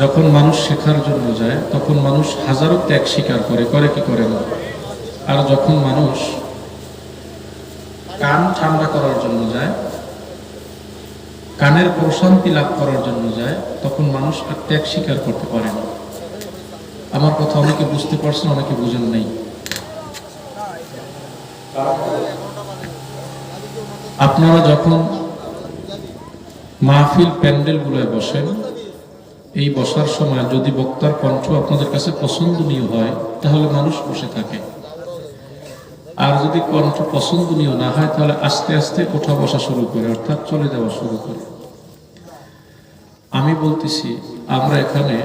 যখন মানুষ শেখার জন্য যায় তখন মানুষ হাজারো ত্যাগ স্বীকার করে, করে কি করে না। আর যখন মানুষ কান ঠান্ডা করার জন্য যায়, কানের প্রশান্তি লাভ করার জন্য যায়, তখন মানুষ আর ত্যাগ স্বীকার করতে পারে না। আমার কথা অনেকে বুঝতে পারছেন, অনেকে বুঝেন নাই। আপনারা যখন মাহফিল প্যান্ডেলগুলোয় বসেন, এই বসার সময় যদি বক্তার কণ্ঠ আপনাদের কাছে পছন্দনীয় হয় তাহলে মানুষ বসে থাকে, আর যদি কণ্ঠ পছন্দনীয় না হয় তাহলে আস্তে আস্তে ওঠা বসা শুরু করে, অর্থাৎ চলে যাওয়া শুরু করে। আমি বলতেছি আমরা এখানে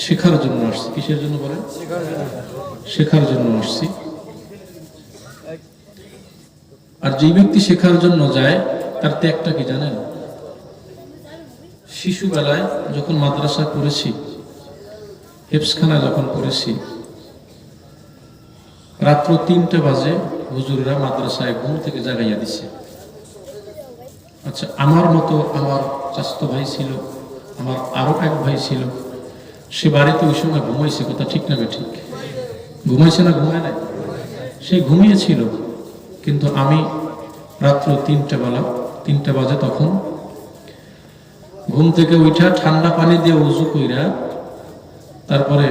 শেখার জন্য আসছি। কিসের জন্য বলেন? শেখার জন্য আসছি। আর যে ব্যক্তি শেখার জন্য যায় তার ত্যাগটা কি জানেন? শিশুবেলায় যখন মাদ্রাসায় পড়েছি, হেফজখানায় যখন পড়েছি, রাত্র 3টা বাজে হুজুররা মাদ্রাসায় ঘুম থেকে জাগাইয়া দিছে। আচ্ছা, আমার মতো আমার চাচাতো ভাই ছিল, আমার আরো এক ভাই ছিল, সে বাড়িতে ওই সময় ঘুমাইছে। কথা ঠিক না ঠিক? ঘুমাইছে না ঘুমায় নাই? সে ঘুমিয়েছিল, কিন্তু আমি রাত্র 3টা বাজে তখন ঘুম থেকে উঠা ঠান্ডা পানি দিয়ে উজু কইরা তারপরে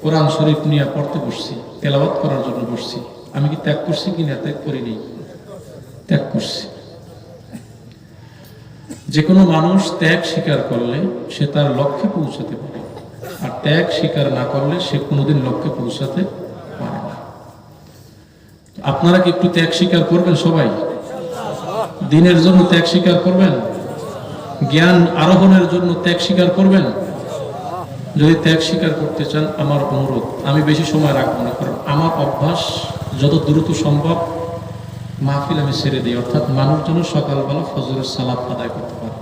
কোরআন শরীফ নিয়ে পড়তে বসছি, তেলাওয়াত করার জন্য বসছি। আমি কি ত্যাগ করছি কিনা? ত্যাগ করিনি, ত্যাগ করছি। যে কোনো মানুষ ত্যাগ স্বীকার করলে সে তার লক্ষ্যে পৌঁছাতে পারে, আর ত্যাগ স্বীকার না করলে সে কোনোদিন লক্ষ্যে পৌঁছাতে পারে না। আপনারা কি একটু ত্যাগ স্বীকার করবেন? সবাই দিনের জন্য ত্যাগ স্বীকার করবেন? জ্ঞান আরোহণের জন্য ত্যাগ স্বীকার করবেন? যদি ত্যাগ স্বীকার করতে চান, আমার অনুরোধ, আমি বেশি সময় রাখবো না, কারণ আমার অভ্যাস যত দ্রুত সম্ভব মাহফিল আমি ছেড়ে দিই, অর্থাৎ মানুষ যেন সকালবেলা ফজরের সালাত আদায় করতে পারে।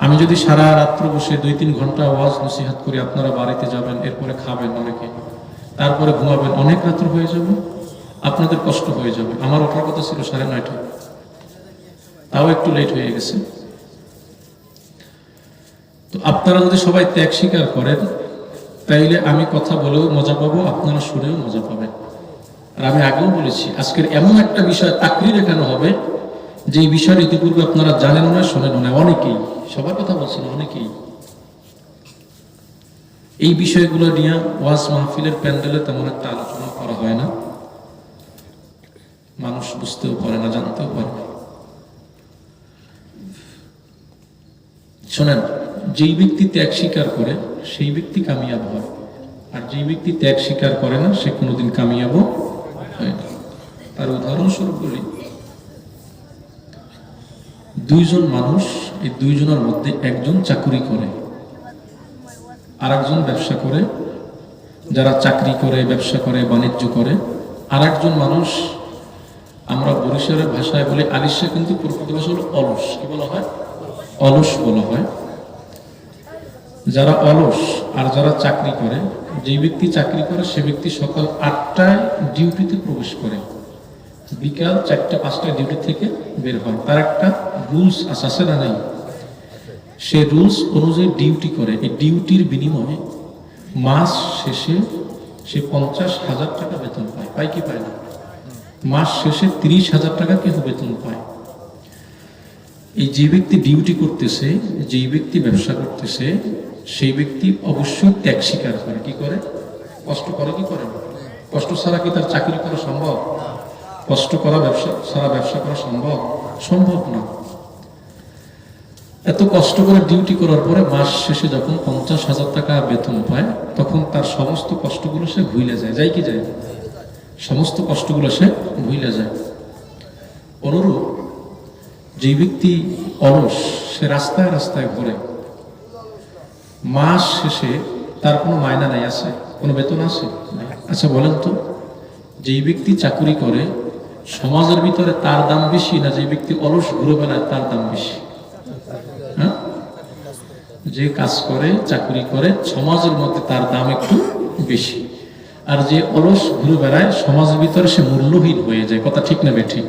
আমি যদি সারা রাত্র বসে 2-3 ঘন্টা ওয়াজ নসিহত করি, আপনারা বাড়িতে যাবেন, এরপরে খাবেন অনেকে, তারপরে ঘুমাবেন, অনেক রাত্র হয়ে যাবে, আপনাদের কষ্ট হয়ে যাবে। আমার ওঠার কথা ছিল 9:30, তাও একটু লেট হয়ে গেছে। তো আপনারা যদি সবাই ত্যাগ স্বীকার করেন, তাইলে আমি কথা বলেও মজা পাবো, আপনারা শুনেও মজা পাবেন। আর আমি আগেও বলেছি, আজকের এমন একটা বিষয় তাকরীর এখানে হবে, যে বিষয়টা ইতিপূর্বে আপনারা জানেন না, শোনেন না, অনেকেই, সবার কথা বলছি না, অনেকেই এই বিষয়গুলো নিয়ে ওয়াজ মাহফিলের প্যান্ডেলে তেমন একটা আলোচনা করা হয় না, মানুষ বুঝতেও পারে না, জানতেও পারে না। শোনেন, যেই ব্যক্তি ত্যাগ স্বীকার করে সেই ব্যক্তি কামিয়াব হয়, আর যেই ব্যক্তি ত্যাগ স্বীকার করে না সে কোনোদিন কামিয়াবও হয় না। তার উদাহরণস্বরূপ বলি, 2জন মানুষ, এই 2জনের মধ্যে একজন চাকরি করে আর একজন ব্যবসা করে। যারা চাকরি করে, ব্যবসা করে, বাণিজ্য করে, আর একজন মানুষ, আমরা বরিশালের ভাষায় বলি আলিশা, কিন্তু প্রকৃত ভাষা হলো অলস। কি বলা হয়? অলস বলা হয়। যারা অলস আর যারা চাকরি করে, যে ব্যক্তি চাকরি করে সে ব্যক্তি সকাল 8টায় ডিউটিতে প্রবেশ করে, বিকাল 4টা-5টায় ডিউটি থেকে বের হয়। তার একটা রুলস আছে না নাই? সে রুলস অনুযায়ী ডিউটি করে। এই ডিউটির বিনিময়ে মাস শেষে সে 50,000 টাকা বেতন পায়। পায় কি পায় না? মাস শেষে 30,000 টাকা কিন্তু বেতন পায়। এই যে ব্যক্তি ডিউটি করতেছে, যেই ব্যক্তি ব্যবসা করতেছে, সেই ব্যক্তি অবশ্যই ত্যাগ স্বীকার করে। কি করে? কষ্ট করে। কি করে? কষ্ট ছাড়া কি তার চাকরি করা সম্ভব? কষ্ট করা ব্যবসা ছাড়া ব্যবসা করা সম্ভব? সম্ভব না। এত কষ্ট করে ডিউটি করার পরে মাস শেষে যখন 50,000 টাকা বেতন পায়, তখন তার সমস্ত কষ্টগুলো সে ভুলে যায়। যায় কি যায়? সমস্ত কষ্টগুলো সে ভুলে যায়। অনুরূপ, যে ব্যক্তি অলস, সে রাস্তায় রাস্তায় ঘোরে, মাস শেষে তার কোনো মায়না নাই, আছে? কোনো বেতন আছে? আচ্ছা বলেন তো, যেই ব্যক্তি চাকরি করে সমাজের ভিতরে তার দাম বেশি, না যে ব্যক্তি অলস ঘুরে বেড়ায় তার দাম বেশি? হ্যাঁ, যে কাজ করে, চাকরি করে, সমাজের মধ্যে তার দাম একটু বেশি। আর যে অলস ঘুরে বেড়ায় সমাজের ভিতরে সে মূল্যহীন হয়ে যায়। কথা ঠিক না বেঠিক?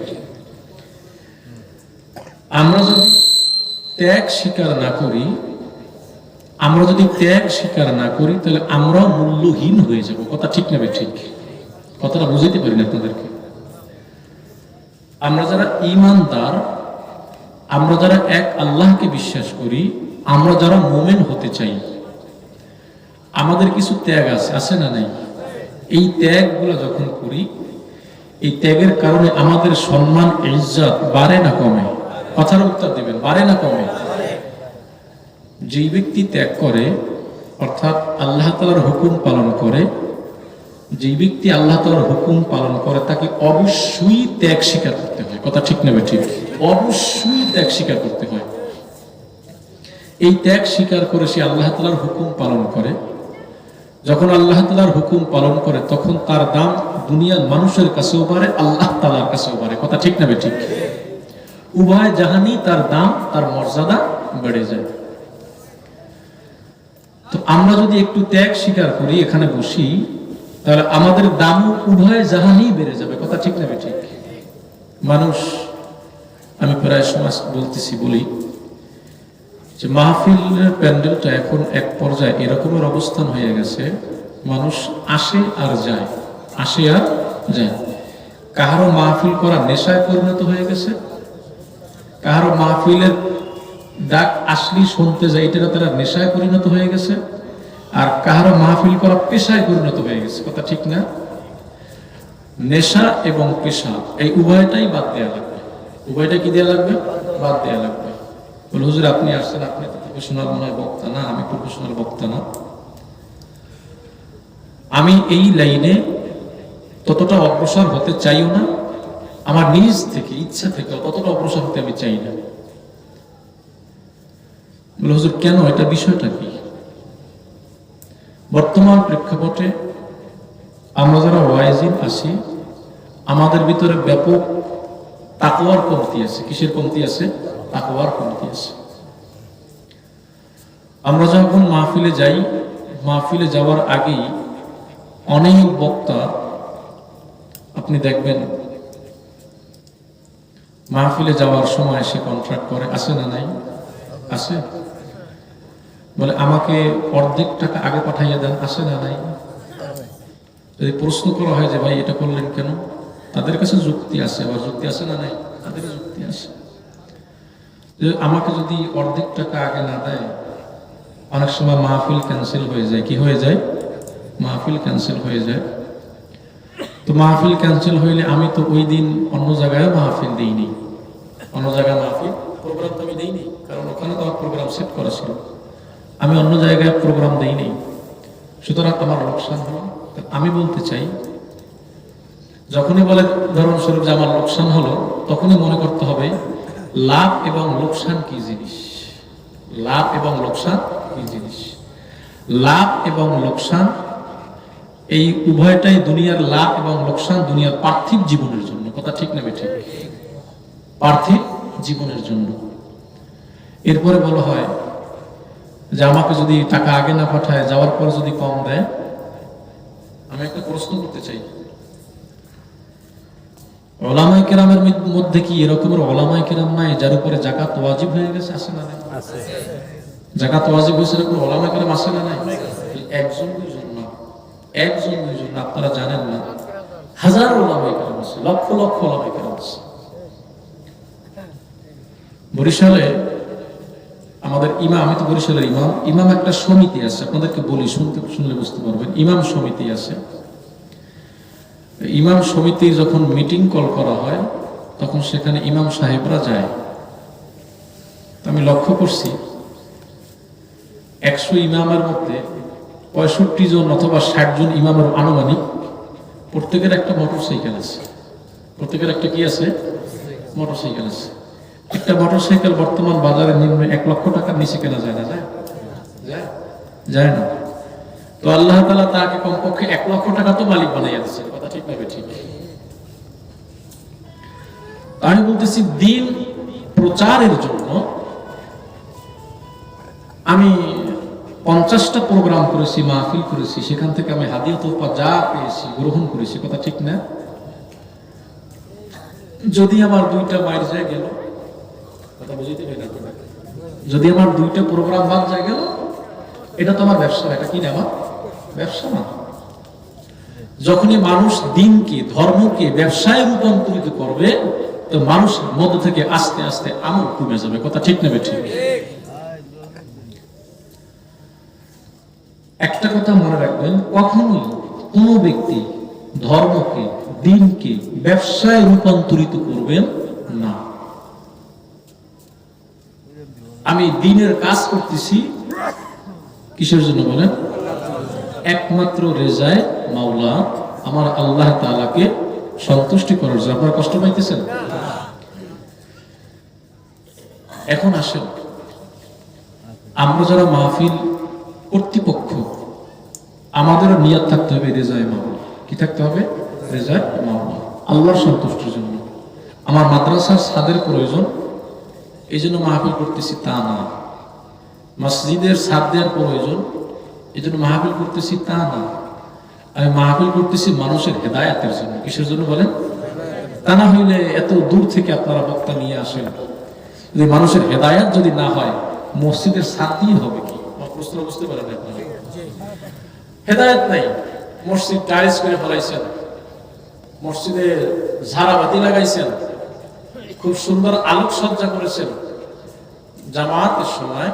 আমরা যদি ত্যাগ স্বীকার না করি আমরা যদি ত্যাগ স্বীকার না করি তাহলে আমরাও মূল্যহীন হয়ে যাব। কথা ঠিক না ঠিক? কথাটা বুঝাইতে পারি না আপনাদেরকে। আমরা যারা ঈমানদার, আমরা যারা এক আল্লাহকে বিশ্বাস করি, আমরা যারা মুমিন হতে চাই, আমাদের কিছু ত্যাগ আছে না নাই? এই ত্যাগগুলো যখন করি, এই ত্যাগের কারণে আমাদের সম্মান ইজ্জত বাড়ে না কমে? কথার উত্তর দিবেন, বাড়ে না কমে? যেই ব্যক্তি ত্যাগ করে, অর্থাৎ আল্লাহ তাআলার হুকুম পালন করে, যেই ব্যক্তি আল্লাহ তাআলার হুকুম পালন করে তাকে অবশ্যই ত্যাগ স্বীকার করতে হয়। কথা ঠিক নেবে ঠিক? অবশ্যই ত্যাগ স্বীকার করতে হয়। এই ত্যাগ স্বীকার করে সে আল্লাহ তাআলার হুকুম পালন করে। যখন আল্লাহ তাআলার হুকুম পালন করে তখন তার দাম দুনিয়ার মানুষের কাছেও বাড়ে, আল্লাহ তাআলার কাছেও বাড়ে। কথা ঠিক নেবে ঠিক? উভয় জাহানই তার দাম, তার মর্যাদা বেড়ে যায়। তো আমরা যদি একটু ত্যাগ স্বীকার করি, এখানে বসি, তাহলে আমাদের দাম উভয় জাহানই বেড়ে যাবে। কথা ঠিক নেবে ঠিক? মানুষ, আমি প্রায় সময় বলতেছি, বলি যে মাহফিলের প্যান্ডেলটা এখন এক পর্যায়ে এরকমের অবস্থান হয়ে গেছে, মানুষ আসে আর যায়, আসে আর যায়। কাহারো মাহফিল করা নেশায় পরিণত হয়ে গেছে, কাহারো মাহফিলের ডাক আসলি শুনতে যায়, এটা তারা নেশায় পরিণত হয়ে গেছে, আর কাহারো মাহফিল করা পেশায় পরিণত হয়ে গেছে। কথা ঠিক না? নেশা এবং পেশা এই উভয়টাই বাদ দেওয়া লাগবে। উভয়টা কি দেওয়া লাগবে? বাদ দেওয়া লাগবে। বলে হুজুর আপনি আসছেন, আপনি তো প্রফেশনাল মনে হয় বক্তা। না, আমি প্রফেশনাল বক্তা না। আমি এই লাইনে ততটা অগ্রসর হতে চাইও না, আমার নিজ থেকে ইচ্ছা থেকে ততটা অগ্রসর হতে আমি চাই না। বলে হুজুর কেন, এটা বিষয়টা কি? বর্তমান প্রেক্ষাপটে আমরা যারা ওয়াইজিন আছি, আমাদের ভিতরে ব্যাপক তাকওয়ার কমতি আছে। কিসের কমতি আছে? তাকওয়ার কমতি আছে। আমরা যখন মাহফিলে যাই, মাহফিলে যাওয়ার আগেই অনেক বক্তা আপনি দেখবেন মাহফিলে যাওয়ার সময় সে কন্ট্রাক্ট করে, আছে না নাই? আছে। বলে আমাকে অর্ধেক টাকা আগে পাঠাইয়া দেন, আছে না নাই? যদি প্রশ্ন করা হয় যে ভাই এটা করলেন কেন, তাদের কাছে যুক্তি আছে। আবার যুক্তি আছে না নাই? তাদের যুক্তি আছে। আমাকে যদি অর্ধেক টাকা আগে না দেয়, অনেক সময় মাহফিল ক্যান্সেল হয়ে যায়। কি হয়ে যায়? মাহফিল ক্যান্সেল হয়ে যায়। তো মাহফিল ক্যান্সেল হইলে আমি তো ওই দিন অন্য জায়গায় মাহফিল দিইনি, অন্য জায়গায় মাহফিল প্রোগ্রাম তো আমি দিইনি, কারণ ওখানে তো আমার প্রোগ্রাম সেট করা ছিল। আমি অন্য জায়গায় প্রোগ্রাম দিইনি, সুতরাং আমার লোকসান হলো। আমি বলতে চাই, যখনই বলে উদাহরণস্বরূপ যে আমার লোকসান হলো, তখনই মনে করতে হবে লাভ এবং লোকসান কি জিনিস। লাভ এবং লোকসান কি জিনিস? লাভ এবং লোকসান এই উভয়টাই দুনিয়ার লাভ এবং লোকসান দুনিয়ার পার্থিব জীবনের জন্য। কথা ঠিক না ঠিক? পার্থিব জীবনের জন্য। এরপরে বলা হয় যে আমাকে যদি টাকা আগে না পাঠায়, যাওয়ার পর যদি কম দেয়। আমি একটা প্রশ্ন করতে চাই, ওলামায়ে কেরামের মধ্যে কি এরকমের ওলামায়ে কেরাম নাই যার উপরে যাকাত ওয়াজিব হয়ে গেছে? আছে না নাই? আছে। যাকাত ওয়াজিব হয়েছে এরকম ওলামায়ে কেরাম আছে না নাই? একজন দুইজন না, একজন দুইজন না, আপনারা জানেন না, হাজার ওলামায়ে কেরাম আছে, লক্ষ লক্ষ ওলামায়ে কেরাম আছে। বরিশালে আমাদের ইমাম, আমি তো বরিশালের ইমাম, ইমাম একটা সমিতি আছে, আপনাদেরকে বলি, শুনলে বুঝতে পারবেন। ইমাম সমিতি আছে। ইমাম সমিতির যখন মিটিং কল করা হয়, তখন সেখানে ইমাম সাহেবরা যায়। আমি লক্ষ্য করছি 100 ইমামের মধ্যে 65 জন অথবা 60 জন ইমামের আনুমানিক প্রত্যেকের একটা মোটরসাইকেল আছে। প্রত্যেকের একটা কি আছে? মোটরসাইকেল আছে। একটা মোটরসাইকেল বর্তমান বাজারে নিম্ন 1 লক্ষ টাকার নিচে কেনা যায় না? যায় না। তো আল্লাহ তাআলা তাকে কমপক্ষে 1 লক্ষ টাকা তো মালিক বানাইয়া দিয়েছেন। কথা ঠিক না ঠিক? আমি বলতেছি দিন প্রচারের জন্য আমি 50টা প্রোগ্রাম করেছি, মাহফিল করেছি, সেখান থেকে আমি হাদিয়া তোফা যা পেয়েছি গ্রহণ করেছি। কথা ঠিক না? যদি আমার 2টা মাইর যায় গেল, কথা বুঝতে পারি না, যদি আমার 2টা প্রোগ্রাম বাদ যায় গেল, এটা তো আমার ব্যবসা, এটা কি না আমার ব্যবসা না। যখনই মানুষ দিনকে, ধর্মকে ব্যবসায় রূপান্তরিত করবে, তো মানুষ মধ্য থেকে আস্তে আস্তে আমল কমে যাবে। কথা ঠিক নেবে ঠিক। একটা কথা মনে রাখবেন, কখনোই কোনো ব্যক্তি ধর্মকে, দিনকে ব্যবসায় রূপান্তরিত করবেন না। আমি দিনের কাজ করতেছি কিসের জন্য বলেন? একমাত্র রেজায় মাওলা, আমার আল্লাহ তাআলাকে সন্তুষ্টি করার জন্য। আপনারা কষ্ট পাইতেছেন? এখন আসেন, আমরা যারা মাহফিল কর্তৃপক্ষ, আমাদেরও নিয়ত থাকতে হবে রেজায় মাওলা। কি থাকতে হবে? রেজায় মাওলা, আল্লাহর সন্তুষ্টির জন্য। আমার মাদ্রাসার ছাদের প্রয়োজন, এই জন্য মাহফিল করতেছি তা না। মসজিদের ছাদ দেওয়ার প্রয়োজন, এই জন্য মাহফিল করতেছি তা না। আমি মাহফিল করতেছি মানুষের হেদায়েতের জন্য। কিসের জন্য বলেন? তা না হইলে এত দূর থেকে আপনারা বক্তা নিয়ে আসেন, যদি মানুষের হেদায়েত যদি না হয়, মসজিদের ছাদ দিয়ে হবে কি? প্রশ্ন বুঝতে পারেন আপনারা? হেদায়েত নাই, মসজিদ টাইলস করে ফেলাইছেন, মসজিদে ঝাড়াবাতি লাগাইছেন, খুব সুন্দর আলোকসজ্জা করেছেন। জামাতের সময়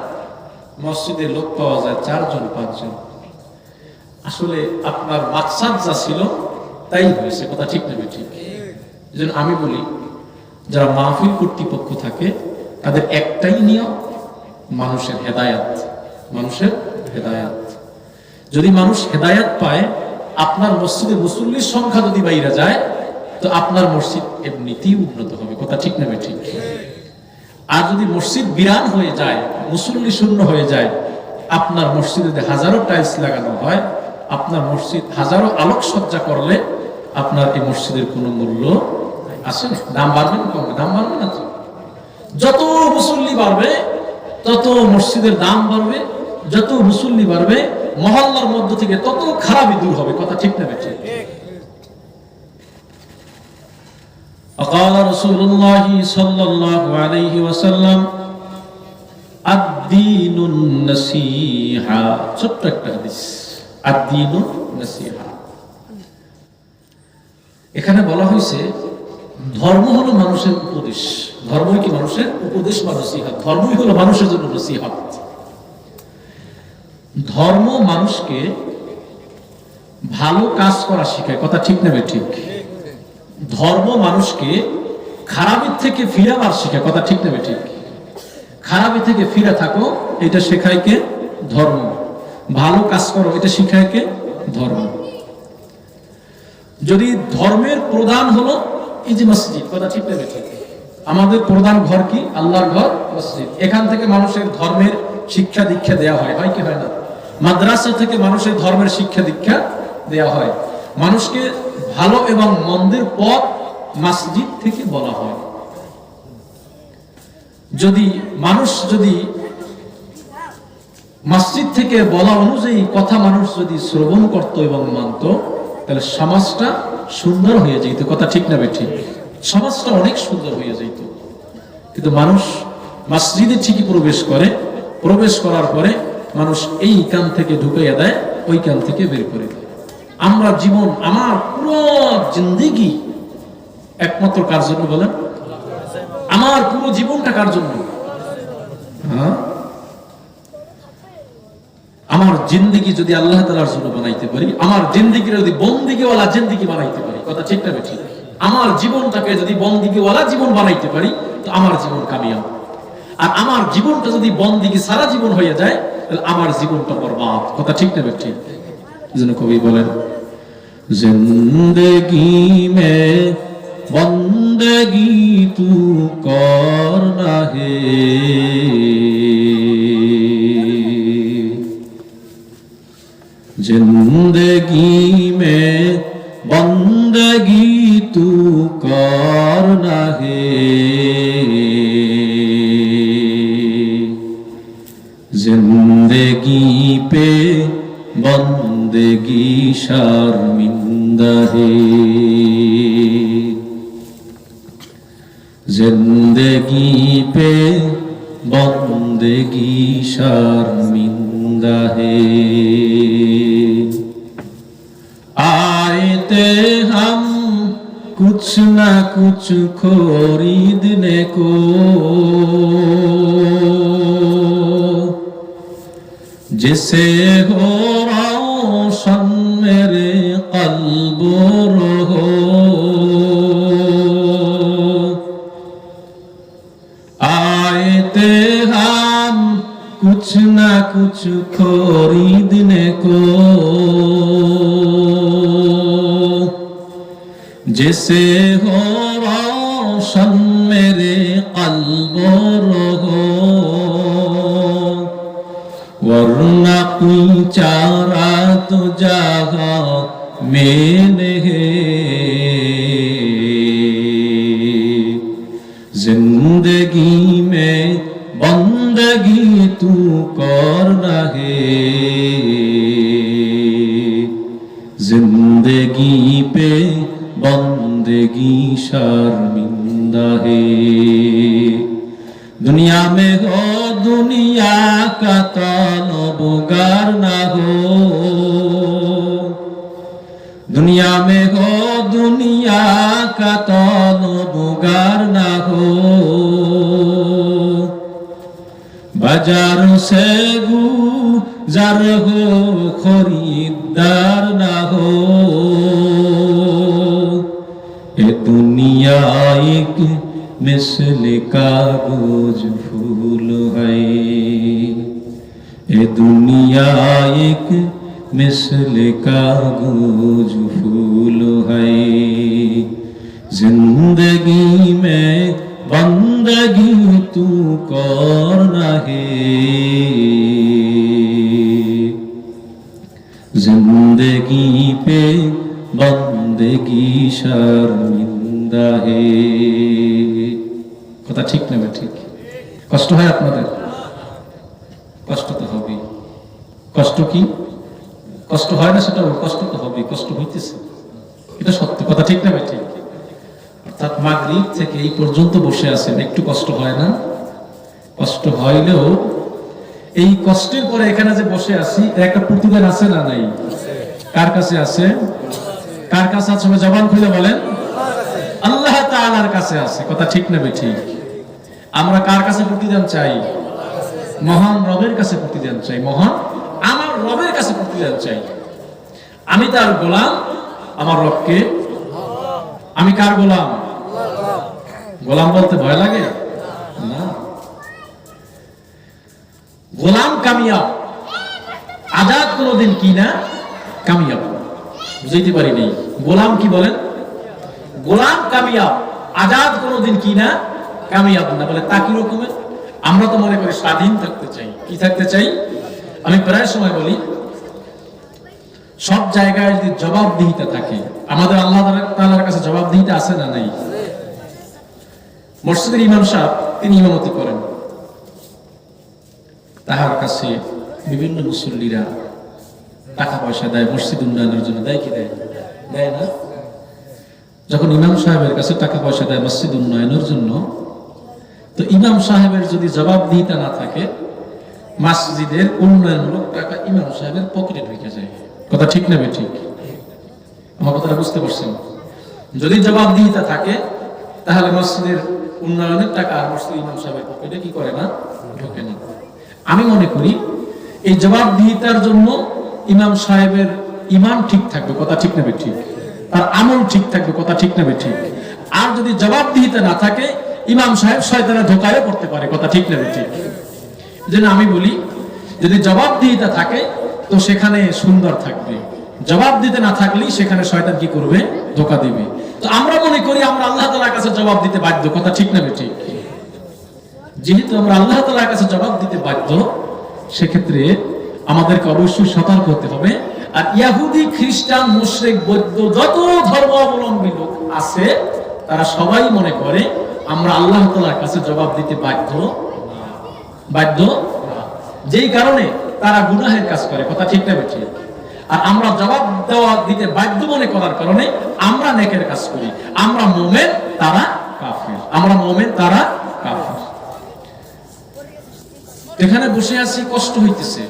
মসজিদে লোক পাওয়া যায় 4 জন 5 জন। আসলে আপনার মাকসাদ যা ছিল তাই হয়েছে। কথা ঠিক নেবে ঠিক। এই জন্য আমি বলি, যারা মাহফিল কর্তৃপক্ষ থাকে তাদের একটাই নিয়ম, মানুষের হেদায়াত। মানুষের হেদায়াত। যদি মানুষ হেদায়াত পায়, আপনার মসজিদে মুসল্লির সংখ্যা যদি বাইরে যায়, তো আপনার মসজিদ এমনিতেই উন্নত হবে। কথা ঠিক নেবে ঠিক। আর যদি মসজিদ বিরান হয়ে যায়, মুসল্লি শূন্য হয়ে যায়, আপনার মসজিদে হাজারো টাইলস লাগানো হয়, আপনার মসজিদ হাজারো আলোকসজ্জা করলে আপনার এই মসজিদের কোনো মূল্য আছে? দাম বাড়বে না কমবে? দাম বাড়বে না। যত মুসল্লি বাড়বে তত মসজিদের দাম বাড়বে, যত মুসল্লি বাড়বে মহল্লার মধ্য থেকে তত খারাপই দূর হবে। কথা ঠিক নেবে ঠিক। وقال رسول الله صلى الله عليه وسلم الدين النصيحة। ছোট্ট একটা হাদিস, الدين النصيحة। এখানে বলা হয়েছে ধর্ম হলো মানুষের উপদেশ। ধর্মই কি? মানুষের উপদেশ বা নসিহত। ধর্মই হলো মানুষের জন্য নসিহত। ধর্ম মানুষকে ভালো কাজ করা শেখায়। কথা ঠিক নেবে ঠিক। ধর্ম মানুষকে খারাপের থেকে ফিরাবার শেখায়। কথা ঠিক নেবে ঠিক। খারাপের থেকে ফিরে থাকো, এটা শেখায় কে? ধর্ম। ভালো কাজ করো, এটা শেখায় কে? ধর্ম। যদি ধর্মের প্রধান হলো এই যে মসজিদ, কথা ঠিক নেবে ঠিক। আমাদের প্রধান ঘর কি? আল্লাহর ঘর, মসজিদ। এখান থেকে মানুষের ধর্মের শিক্ষা দীক্ষা দেওয়া হয়, হয় কি হয় না? মাদ্রাসা থেকে মানুষের ধর্মের শিক্ষা দীক্ষা দেওয়া হয়। মানুষকে ভালো এবং মন্দের পথ মসজিদ থেকে বলা হয়। যদি মানুষ যদি মসজিদ থেকে বলা অনুযায়ী কথা মানুষ যদি শ্রবণ করত এবং মানত, তাহলে সমাজটা সুন্দর হয়ে যেত। কথা ঠিক না ঠিক? সমাজটা অনেক সুন্দর হয়ে যেত। কিন্তু মানুষ মসজিদে ঠিকই প্রবেশ করে, প্রবেশ করার পরে মানুষ এই কান থেকে ঢুকাইয়া দেয়, ওই কান থেকে বের করে দেয়। আমরা জীবন, আমার পুরো জিন্দেগি একমাত্র কার জন্য বলেন? আমার পুরো জীবনটা কার জন্য? আমার জিন্দেগি যদি আল্লাহ তাআলার জন্য বানাইতে পারি, আমার জিন্দেগি যদি বন্দিগিওয়ালা জিন্দেগি বানাইতে পারি, কথা ঠিক না ঠিক? আমার জীবনটাকে যদি বন্দিগিওয়ালা জীবন বানাইতে পারি, তো আমার জীবন কামিয়াব। আর আমার জীবনটা যদি বন্দিগি সারা জীবন হয়ে যায়, তাহলে আমার জীবনটা বরবাদ। কথা ঠিক না ঠিক? যেন কবি বলেন, জিন্দেগি মে বন্দেগি তু করনা হে, जिंदगी में बंदगी तू करना है, जिंदगी पे बंदगी शर्मिंदा है, जिंदगी पे बंदगी शर्मिंदा शर्मिंदा है। आए हम कुछ ना कुछ खरीदने को, जिसे हो रोशन मेरे कल्ब रहो। आए थे हम कुछ ना कुछ खरीदने को, जिसे हो रोशन मेरे कल्ब रहो। वरना कोई चारा तो जहां में नहीं, जिंदगी में बंदगी तू कर रहे। जिंदगी पे बंदगी शर्मिंदा है। दुनिया में हो दुनिया का तलबगार ना हो, दुनिया में हो दुनिया का तलबगार ना हो। बाजार से गुजर हो खरीदार ना हो। ये दुनिया एक मिस्ल कागज फूल है। ये दुनिया एक मिस्ल कागज फूल है। जिंदगी में बंदगी तू करना है। जिंदगी पे बंदगी शर्मिंदा है। কথা ঠিক না ঠিক? কষ্ট হয় আপনাদের? কষ্ট তো হবেই। কষ্ট কি? কষ্ট হয় না সেটা কষ্ট তো হবে, কষ্ট হইতেছে, এটা সত্য কথা, ঠিক না ঠিক? অর্থাৎ মাগরিব থেকে এই পর্যন্ত বসে আছেন, একটু কষ্ট হয় না? কষ্ট হইলেও এই কষ্টের পরে এখানে যে বসে আছি একটা প্রতিদান আছে না নাই? কার কাছে আছে? কার কাছে আছে? জবান খুলে বলেন। আল্লাহ তাআলার কাছে আছে, কথা ঠিক না ঠিক? আমরা কার কাছে প্রতিদান চাই? মহান রবের কাছে প্রতিদান চাই। মহান আমার রবের কাছে প্রতিদান চাই। আমি তার গোলাম, আমার রবকে। আমি কার গোলাম? গোলাম বলতে ভয় লাগে না। গোলাম কামিয়াব, আজাদ কোনদিন কি না কামিয়াব। বুঝাইতে পারি নাই। গোলাম কি বলেন? গোলাম কামিয়াব, আজাদ কোনদিন কি না কামিয়াব না। বলে তা কি রকমের? আমরা তো মনে করি স্বাধীন থাকতে চাই। কি থাকতে চাই? আমি প্রায় সময় বলি, সব জায়গায় যদি জবাবদিহিতা থাকে, আমাদের আল্লাহ তাআলার কাছে জবাবদিহিতা আছে না নাই? মসজিদের ইমাম সাহেব তিনি ইমামতি করেন, তাহার কাছে বিভিন্ন মুসল্লিরা টাকা পয়সা দেয় মসজিদ উন্নয়নের জন্য। দেয় কি দেয়? দেয় না? যখন ইমাম সাহেবের কাছে টাকা পয়সা দেয় মসজিদ উন্নয়নের জন্য, তো ইমাম সাহেবের যদি জবাবদিহিতা না থাকে, মসজিদের উন্নয়নমূলক টাকা ইমাম সাহেবের পকেটে ঢুকে যায়। কথা ঠিক না ঠিক? আমার কথাটা বুঝতে পারছেন? যদি জবাবদিহিতা থাকে তাহলে মসজিদের উন্নয়নের টাকা আর মসজিদ ইমাম সাহেবের পকেটে কি করে না? ঢোকে না। আমি মনে করি এই জবাবদিহিতার জন্য ইমাম সাহেবের ইমান ঠিক থাকবে, কথা ঠিক না ঠিক? তার আমল ঠিক থাকবে, কথা ঠিক না ঠিক? আর যদি জবাবদিহিতা না থাকে, ইমাম সাহেব শয়তানের ধোঁকায় পড়তে পারে, কথা ঠিক না ঠিক? যেন আমি বলি, যদি জবাবদিহিতা থাকে তো সেখানে সুন্দর থাকবে, জবাব দিতে না থাকলেই সেখানে শয়তান কি করবে? ধোঁকা দিবে। তো আমরা মনে করি আমরা আল্লাহ তাআলার কাছে জবাব দিতে বাধ্য, কথা ঠিক না ঠিক? যেহেতু আমরা আল্লাহ তাআলার কাছে জবাব দিতে বাধ্য, সেক্ষেত্রে আমাদেরকে অবশ্যই সতর্ক হতে হবে। আর ইহুদি, খ্রিস্টান, মুশরিক, বৌদ্ধ যত ধর্মাবলম্বী লোক আছে তারা সবাই মনে করে আমরা আল্লাহ তাআলার কাছে জবাব দিতে বাধ্য। যেই কারণে তারা গুনাহের কাজ করে, কথা ঠিক না ঠিক? আর আমরা জবাব দেওয়া দিতে বাধ্য মনে করার কারণে আমরা নেকের কাজ করি। আমরা মুমিন, তারা কাফের। আমরা মুমিন, তারা কাফের। এখানে বসে আছি, কষ্ট হইতেছে,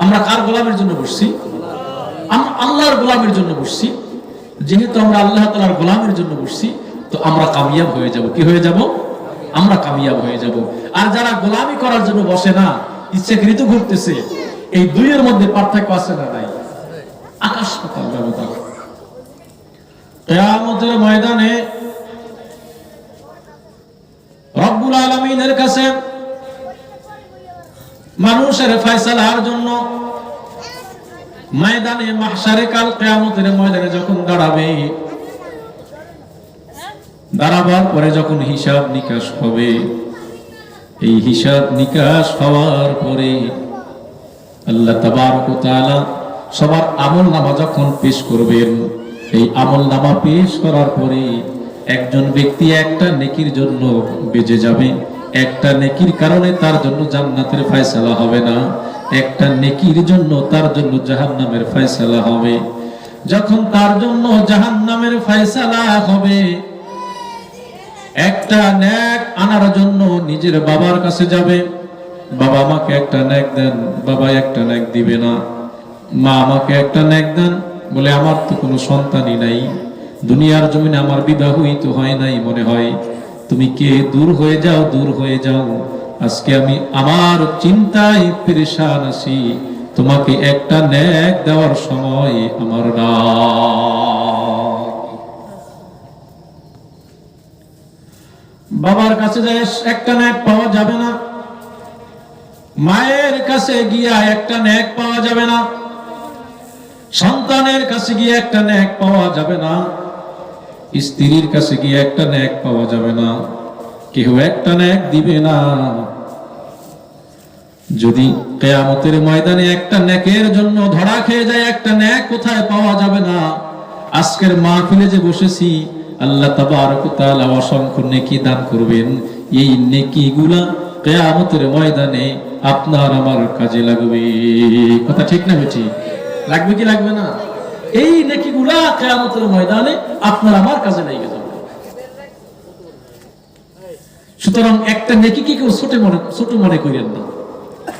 আমরা কার গোলামের জন্য বসছি? আমরা আল্লাহর গোলামের জন্য বসছি। যেহেতু আমরা আল্লাহ তাআলার গোলামের জন্য বসছি, তো আমরা কামিয়াব হয়ে যাব। কি হয়ে যাব? আমরা কামিয়াব হয়ে যাব। আর যারা গোলামি করার জন্য বসে না, ইচ্ছাকৃত ঘুরতেছে, এই দুইয়ের মধ্যে পার্থক্য আছে না নাই? আকাশ পাতাল ব্যবধান। কিয়ামতের ময়দানে রব্বুল আলামিনের কাছে মানুষের ফয়সালার জন্য ময়দানে মাহশারে, কাল কিয়ামতের ময়দানে যখন দাঁড়াবে, দাঁড়াবার পরে যখন হিসাব নিকাশ হবে, এই হিসাব নিকাশ হওয়ার পরে আল্লাহ তাবারক ওয়া তাআলা সবার আমলনামা যখন পেশ করবেন, এই আমলনামা পেশ করার পরে একজন ব্যক্তি একটা নেকির জন্য বেঁচে যাবে। একটা নেকির কারণে তার জন্য জান্নাতের ফয়সালা হবে না, একটা নেকির জন্য তার জন্য জাহান্নামের ফয়সালা হবে। যখন তার জন্য জাহান্নামের ফয়সালা হবে, একটা নেক আনার জন্য নিজের বাবার কাছে যাবে, বাবা আমাকে একটা নেক দেন, বাবা একটা নেক দিবে না। মা আমাকে একটা নেক দেন, বলে আমার তো কোনো সন্তানই নাই, দুনিয়ার জমিনে আমার বিবাহই তো হয় নাই, মনে হয় তুমি কে, দূর হয়ে যাও, দূর হয়ে যাও, আজকে আমি আমার চিন্তায় পেরেশান আছি, তোমাকে একটা নেক দেওয়ার সময় আমার না। বাবার কাছে যায় একটা নেক পাওয়া যাবে না, মায়ের কাছে গিয়া একটা নেক পাওয়া যাবে না, সন্তানের কাছে গিয়ে একটা নেক পাওয়া যাবে না, স্ত্রীর কাছে গিয়ে একটা নেক পাওয়া যাবে না, কেউ একটা নেক দিবে না। যদি কিয়ামতের ময়দানে একটা নেকের জন্য ধরা খেয়ে যায়, একটা নেক কোথায় পাওয়া যাবে না। আজকের মাহফিলে যে বসেছি, আল্লাহ তাবারক ওয়া তাআলা অসংখ্য নেকি দান করবেন। এই নেকিগুলা কিয়ামতের ময়দানে আপনার আমার কাজে লাগবে। কথা ঠিক না বেঠিক? লাগবে কি লাগবে না? এই নেকিগুলা কিয়ামতের ময়দানে আপনার আমার কাজে লেগে যাবে। সুতরাং একটা নেকিকে কেউ ছোট মনে করেন না।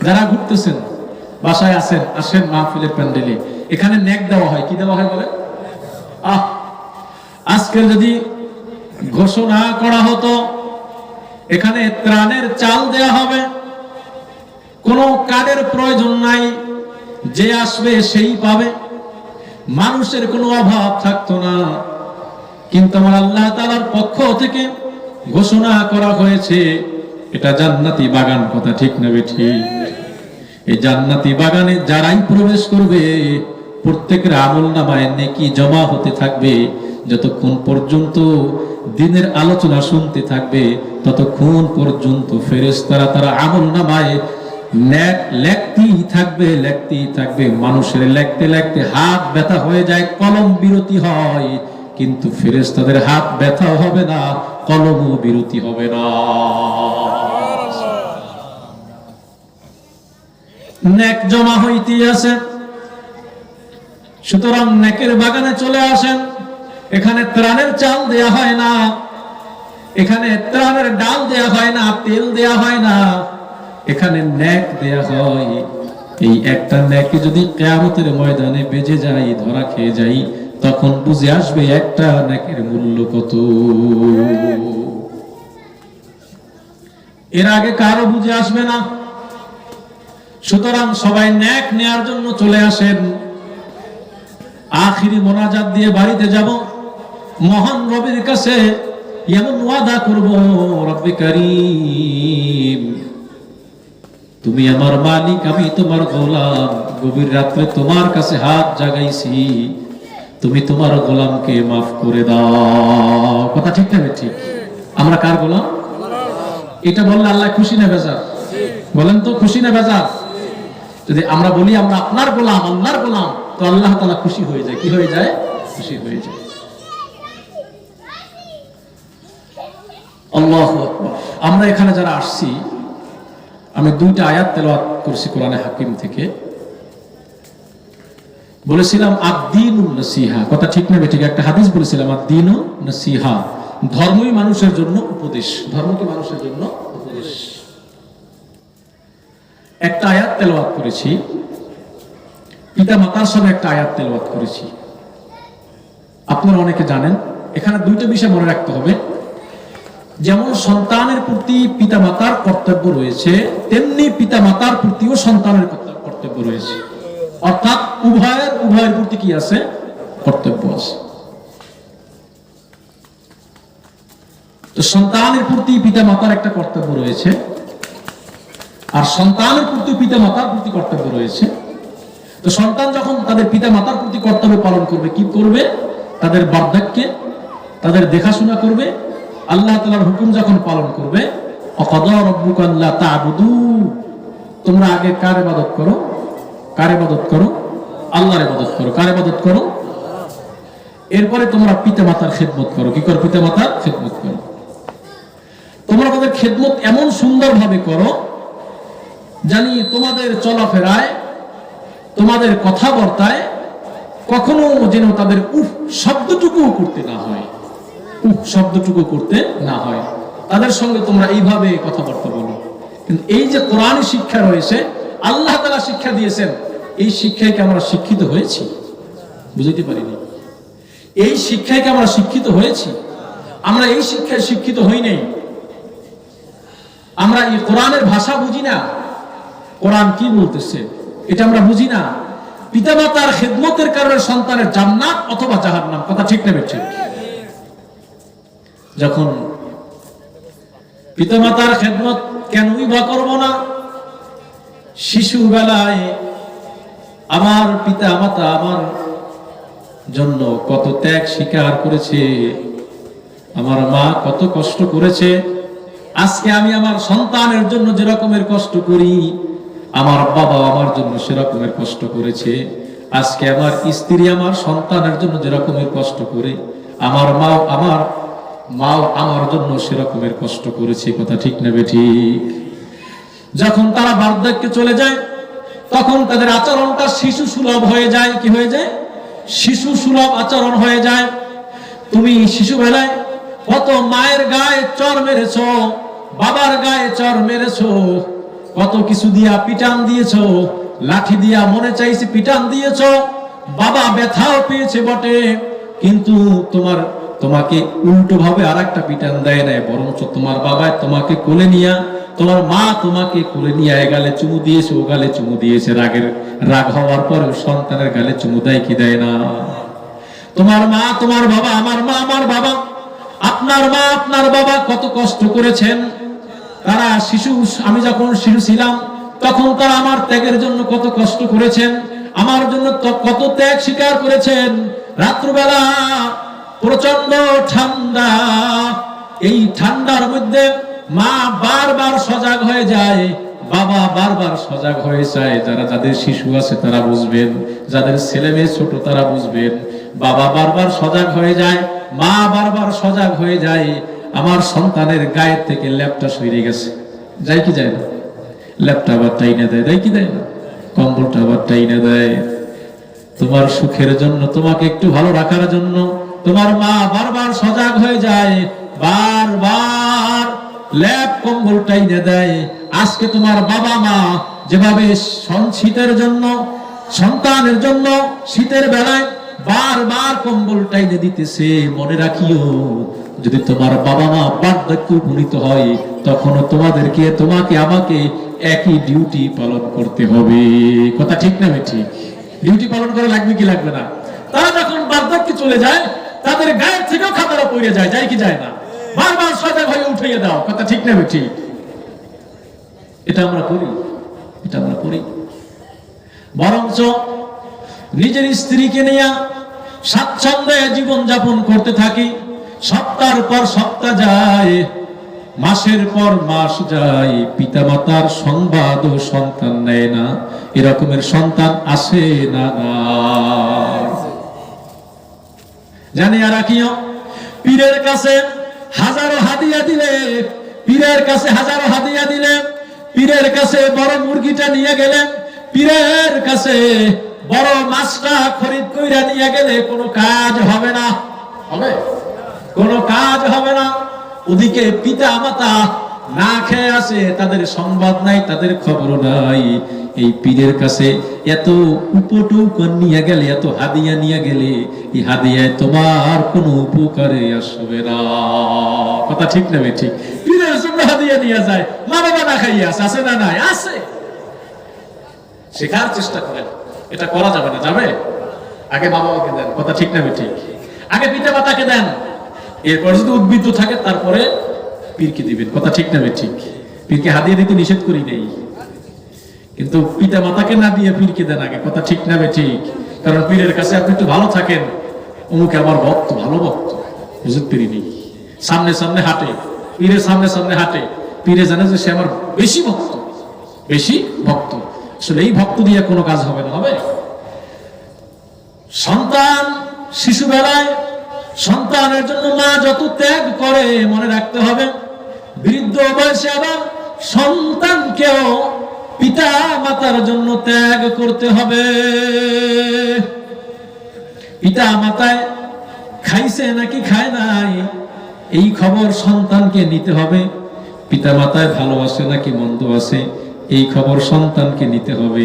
যারা ঘুরতেছেন, বাসায় আছেন, আসেন মাহফিলের প্যান্ডেলে, এখানে নেক দেওয়া হয়। কি দেওয়া হয় বলে? আজকে যদি ঘোষণা করা হতো এখানে ত্রাণের চাল দেয়া হবে, কোনো কার্ডের প্রয়োজন নাই, যে আসবে সেই পাবে, মানুষের কোনো অভাব থাকতো না। কিন্তু আমার আল্লাহ তাআলার পক্ষ থেকে ঘোষণা করা হয়েছে এটা জান্নাতি বাগান। কথা ঠিক না বেঠিক? এই জান্নাতি বাগানে যারাই প্রবেশ করবে, প্রত্যেকের আমলনামায় নেকি জমা হতে থাকবে। যতক্ষণ পর্যন্ত দিনের আলোচনা শুনতে থাকবে, ততক্ষণ পর্যন্ত ফেরেশতারা তারা আমলনামায় নেক লিখতেই থাকবে, লিখতেই থাকবে। মানুষের লিখতে লিখতে হাত ব্যথা হয়ে যায়, কলম বিরতি হয়, কিন্তু ফেরেশতাদের হাত ব্যথা হবে না, কলমও বিরতি হবে না। নেক জমা হইতে আছে। সুতরাং নেকের বাগানে চলে আসেন। এখানে ত্রাণের চাল দেয়া হয় না, এখানে ত্রাণের ডাল দেয়া হয় না, তেল দেয়া হয় না, এখানে নেক দেয়া হয়। এই একটা নেকে যদি কিয়ামতের ময়দানে বেজে যাই, ধরা খেয়ে যাই, তখন বুঝে আসবে একটা নেকের মূল্য কত। এর আগে কারো বুঝে আসবে না। সুতরাং সবাই নেক নেয়ার জন্য চলে আসেন। আখিরি মোনাজাত দিয়ে বাড়িতে যাব, মহান রবের কাছে এমন ওয়াদা করব, রব্বে কারীম তুমি আমার মালিক, আমি তোমার গোলাম, গভীর রাত্রে তোমার কাছে হাত জাগাইছি, তুমি তোমার গোলামকে মাফ করে দাও। কথা ঠিক না ঠিক? আমরা কার গোলাম? এটা বললে আল্লাহ খুশি না বেজার? বলেন তো, খুশি না বেজার? যদি আমরা বলি আমরা আপনার গোলাম, আল্লাহর গোলাম, তো আল্লাহ তাআলা খুশি হয়ে যায়। কি হয়ে যায়? খুশি হয়ে যায়। আল্লাহু আকবার। আমরা এখানে যারা আসছি, আমি দুইটা আয়াত তেলাওয়াত করেছি কোরআনে হাকিম থেকে। বলেছিলাম আদ-দীনুন নাসিহা। কথা ঠিক না বেঠিক? একটা হাদিস বলেছিলাম আদ-দীনুন নাসিহা, ধর্মই মানুষের জন্য উপদেশ। ধর্ম কি মানুষের জন্য উপদেশ? একটা আয়াত তেলাওয়াত করেছি, পিতা মাতার সাথে একটা আয়াত তেলাওয়াত করেছি। আপনারা অনেকে জানেন, এখানে দুইটা বিষয় মনে রাখতে হবে। যেমন সন্তানের প্রতি পিতা মাতার কর্তব্য রয়েছে, তেমনি পিতা মাতার প্রতিও সন্তানের কর্তব্য রয়েছে। অর্থাৎ উভয়ের প্রতি কি আছে? কর্তব্য আছে। তো সন্তানের প্রতি পিতা মাতার একটা কর্তব্য রয়েছে, আর সন্তানের প্রতি পিতা মাতার প্রতি কর্তব্য রয়েছে। তো সন্তান যখন তাদের পিতা মাতার প্রতি কর্তব্য পালন করবে, কি করবে? তাদের বার্ধক্যে তাদের দেখাশোনা করবে। আল্লাহ তাআলার হুকুম যখন পালন করবে, ওয়াকাদা রাব্বুকা আল্লা তা'বুদু, তোমরা আগে কার ইবাদত করো? কার ইবাদত করো? আল্লাহর ইবাদত করো। কার ইবাদত করো? এরপরে তোমরা পিতা মাতার খেদমত করো। কি করো? পিতা মাতার খেদমত করো। তোমরা তাদের খেদমত এমন সুন্দরভাবে করো জানি তোমাদের চলাফেরায়, তোমাদের কথাবার্তায় কখনো যেন তাদের উফ শব্দটুকু করতে না হয়, উফ শব্দটুকু করতে না হয়। তাদের সঙ্গে তোমরা এইভাবে কথাবার্তা বলো। কিন্তু এই যে কোরআনী শিক্ষা রয়েছে, আল্লাহ তাআলা শিক্ষা দিয়েছেন, এই শিক্ষায় কি আমরা শিক্ষিত হয়েছি? বুঝতে পারিনি। এই শিক্ষায় কি আমরা শিক্ষিত হয়েছি? আমরা এই শিক্ষায় শিক্ষিত হই নাই। আমরা এই কোরআনের ভাষা বুঝি না, কোরআন কি বলতেছে এটা আমরা বুঝি না। পিতামাতার খেদমতের কারণে সন্তানের জান্নাত অথবা জাহান্নাম, কথা ঠিক না ঠিক? যখন পিতামাতার খেদমত কেনই বা করব না? শিশু বেলায় আমার পিতা মাতা আমার জন্য কত ত্যাগ স্বীকার করেছে, আমার মা কত কষ্ট করেছে। আজকে আমি আমার সন্তানের জন্য যে রকমের কষ্ট করি, আমার বাবা আমার জন্য সেরকমের কষ্ট করেছে। আজকে আমার স্ত্রী আমার সন্তানের জন্য যে রকমের কষ্ট করে, আমার মাও আমার জন্য সেরকমের কষ্ট করেছে, কথা ঠিক না বেঠিক? যখন তারা বার্ধক্যে চলে যায়, তখন তাদের আচরণটা শিশু সুলভ হয়ে যায়। কি হয়ে যায়? শিশু সুলভ আচরণ হয়ে যায়। তুমি শিশু বেলায় কত মায়ের গায়ে চর মেরেছো, বাবার গায়ে চর মেরেছো, কত কিছু দিয়া পিটান দিয়েছো, লাঠি দিয়া মনে চাইছে পিটান দিয়েছো, বাবা ব্যথাও পেয়েছে বটে, কিন্তু তোমাকে উল্টো ভাবে আর একটা পিটান দেয় নাই, বরঞ্চ তোমার বাবা তোমাকে কোলে নিয়া, তোমার মা তোমাকে কোলে নিয়ে এগালে চুমু দিয়েছে, ও গালে চুমু দিয়েছে। রাগ হওয়ার পরে সন্তানের গালে চুমু দেয় কি দেয় না? তোমার মা তোমার বাবা, আমার মা আমার বাবা, আপনার মা আপনার বাবা কত কষ্ট করেছেন। তারা আমি যখন শিশু ছিলাম তখন তারা আমার ত্যাগের জন্য কত কষ্ট করেছেন, আমার জন্য কত ত্যাগ স্বীকার করেছেন। রাত্রিবেলা প্রচন্ড ঠান্ডা, এই ঠান্ডার মধ্যে মা বারবার সজাগ হয়ে যায়, বাবা বারবার সজাগ হয়ে যায়। যাদের শিশু আছে তারা বুঝবেন, যাদের ছেলে মেয়ে ছোট তারা বুঝবেন। বাবা বারবার সজাগ হয়ে যায়, মা বারবার সজাগ হয়ে যায়। আমার সন্তানের গায়ের থেকে ল্যাপটা সরে গেছে, যায় কি যায় না? ল্যাপটা আবার টাইনে দেয়, দেয় কি দেয় না? কম্বলটা আবার টাইনে দেয়। তোমার সুখের জন্য, তোমাকে একটু ভালো রাখার জন্য তোমার মা বারবার সজাগ হয়ে যায়, বারবার ল্যাপ কম্বল টাইনে দেয়। আজকে তোমার বাবা মা যেভাবে শীতের জন্য, সন্তানের জন্য শীতের বেলায় বারবার কম্বল টাইনে দিতেছে, মনে রাখিও যদি তোমার বাবা মা বার্ধক্য উপনীত হয়, তখন তোমাকে আমাকে একই ডিউটি পালন করতে হবে। কথা ঠিক না ঠিক? ডিউটি পালন করা লাগবে কি লাগবে না? তারা যখন বার্ধক্যে চলে যায়, তাদের গায়ের থেকেও খাতারা পড়ে যায়, যায় কি যায় না? বারবার সজাগ হয়ে উঠিয়ে দাও, কথা ঠিক না ঠিক? এটা আমরা করি, এটা আমরা করি। বরঞ্চ নিজের স্ত্রীকে নিয়ে স্বাচ্ছন্দ্যে জীবন যাপন করতে থাকি। সপ্তাহের পর সপ্তাহ যায়, মাসের পর মাস যায়, পিতা মাতার সংবাদ ও সন্তান নেয় না। এরকমের সন্তান আসে না। জানি আর রাখিও, পীরের কাছে হাজারো হাদিয়া দিলে, পীরের কাছে হাজারো হাদিয়া দিলে, পীরের কাছে বড় মুরগিটা নিয়ে গেলেন, পীরের কাছে বড় মাছটা খরিদ কইরা নিয়ে গেলে কোনো কাজ হবে না। হবে? কোনো কাজ হবে না। ওদিকে পিতা মাতা না খেয়ে আছে, তাদের সংবাদ নাই, তাদের খবর নাই। এই পীরের কাছে এত উপটৌকন নিয়ে গেলে, এত হাদিয়া নিয়ে গেলে, এই হাদিয়ায় তোমার কোনো উপকারে আসবে না। কথা ঠিক না ঠিক? পীরের জন্য হাদিয়া নিয়ে যায়, মা বাবা না খাইয়ে আছে না নাই? আছে। শেখার চেষ্টা করেন, এটা করা যাবে না। যাবে? আগে মা বাবাকে দেন। কথা ঠিক না ঠিক? আগে পিতা মাতাকে দেন, এরপর যদি উদ্বৃত্ত থাকে তারপরে পীরকে দিবেন। কথা ঠিক না ঠিক? পীরকে হাদিয়া দিতে নিষেধ করি নেই, কিন্তু পিতা মাতাকে না দিয়ে পীরকে দেন আগে। কথা ঠিক না ঠিক? কারণ পীরের কাছে আপনি একটু ভালো থাকেন, অমুকে আমার ভক্ত, ভালো ভক্ত, হুজুর পীর নেই, সামনে সামনে হাঁটে, পীরের সামনে সামনে হাঁটে, পীরে জানে যে সে আমার বেশি ভক্ত, বেশি ভক্ত। আসলে এই ভক্ত দিয়ে কোনো কাজ হবে না। হবে? সন্তান শিশুবেলায় সন্তানের জন্য মা যত ত্যাগ করে মনে রাখতে হবে, বৃদ্ধ বয়সে আবার সন্তানকেও পিতা মাতার জন্য ত্যাগ করতে হবে। পিতা মাতায় খাইছে নাকি খায় নাই এই খবর সন্তানকে নিতে হবে। পিতা মাতায় ভালো আছে নাকি মন্দ আছে এই খবর সন্তানকে নিতে হবে।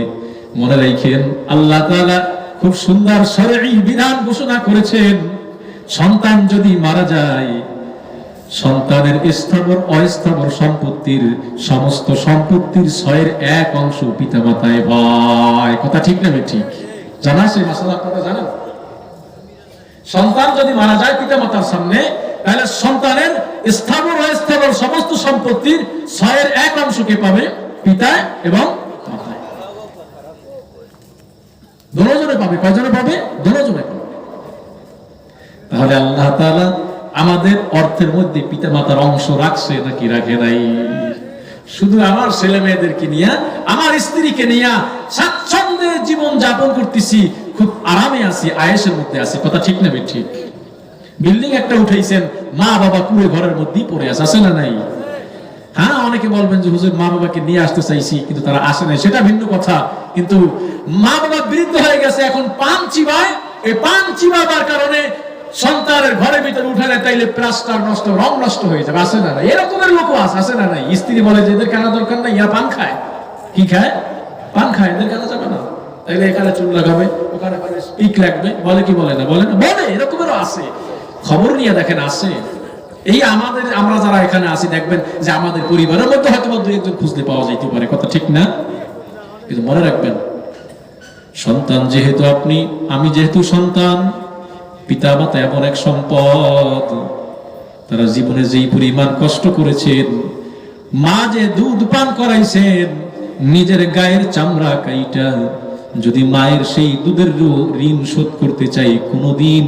মনে রাখেন, আল্লাহ তাআলা খুব সুন্দর শরঈ বিধান ঘোষণা করেছেন, সন্তান যদি মারা যায়, সন্তানের স্থাবর অস্থাবর সম্পত্তির সমস্ত সম্পত্তির 1/6 পিতা মাতায় পায়। কথা ঠিক না ঠিক? জানা সেই মাসালা আপনারা জানেন? সন্তান যদি মারা যায় পিতা মাতার সামনে, তাহলে সন্তানের স্থাবর অস্থাবর সমস্ত সম্পত্তির 1/6 কে পাবে পিতা এবং মাতায়। দুজনে পাবে। কয়জনে পাবে? দুজনে পাবে। তাহলে আল্লাহ তাআলা আমাদের অর্থের মধ্যে পিতা মাতার অংশ রাখছে নাকি রাখে নাই? শুধু আমার ছেলে মেয়েদেরকে নিয়ে, আমার স্ত্রীকে নিয়ে স্বাচ্ছন্দ্যে জীবন যাপন করতেছি, খুব আরামে আছি, আয়েশের মধ্যে আছি। কথা ঠিক না ঠিক? বিল্ডিং একটা উঠাইছেন, মা বাবা কুড়ে ঘরের মধ্যেই পড়ে আছে না নাই? হ্যাঁ, অনেকে বলবেন যে হুজুর মা বাবাকে নিয়ে আসতে চাইছি কিন্তু তারা আসে নাই, সেটা ভিন্ন কথা। কিন্তু মা বাবা বৃদ্ধ হয়ে গেছে, এখন পান চিবায়, এই পান চিবাবার কারণে সন্তানের ঘরের ভিতরে উঠালে তাইলে প্লাস্টার নষ্ট, রং নষ্ট হয়ে যাবে। আসে না? এরকমের লোকও আছে না নাই? স্ত্রী বলে যে এদের কেনা দরকার নাই, ইয়া পান খায়। কি খায়? পান খায়, এদের কেনা যাবে না। তাইলে এখানে চুল লাগাবে, ওখানে স্পিক লাগবে, বলে কি বলে না? বলে না? বলে। এরকমেরও আছে, খবর নিয়ে দেখেন আছে। এই আমরা যারা এখানে আছি দেখবেন যে আমাদের পরিবারের মধ্যে হয়তো দু একজন খুঁজলে পাওয়া যাইতে পারে। কথা ঠিক না? কিন্তু মনে রাখবেন, সন্তান যেহেতু আপনি, আমি যেহেতু সন্তান, পিতা মাতা এমন এক সম্পদ, তারা জীবনে যেই পরিমাণ কষ্ট করেছেন, মা যে দুধ পান করাইছেন, নিজের গায়ের চামড়া কাইটা যদি মায়ের সেই দুধের ঋণ শোধ করতে চাই, কোনোদিন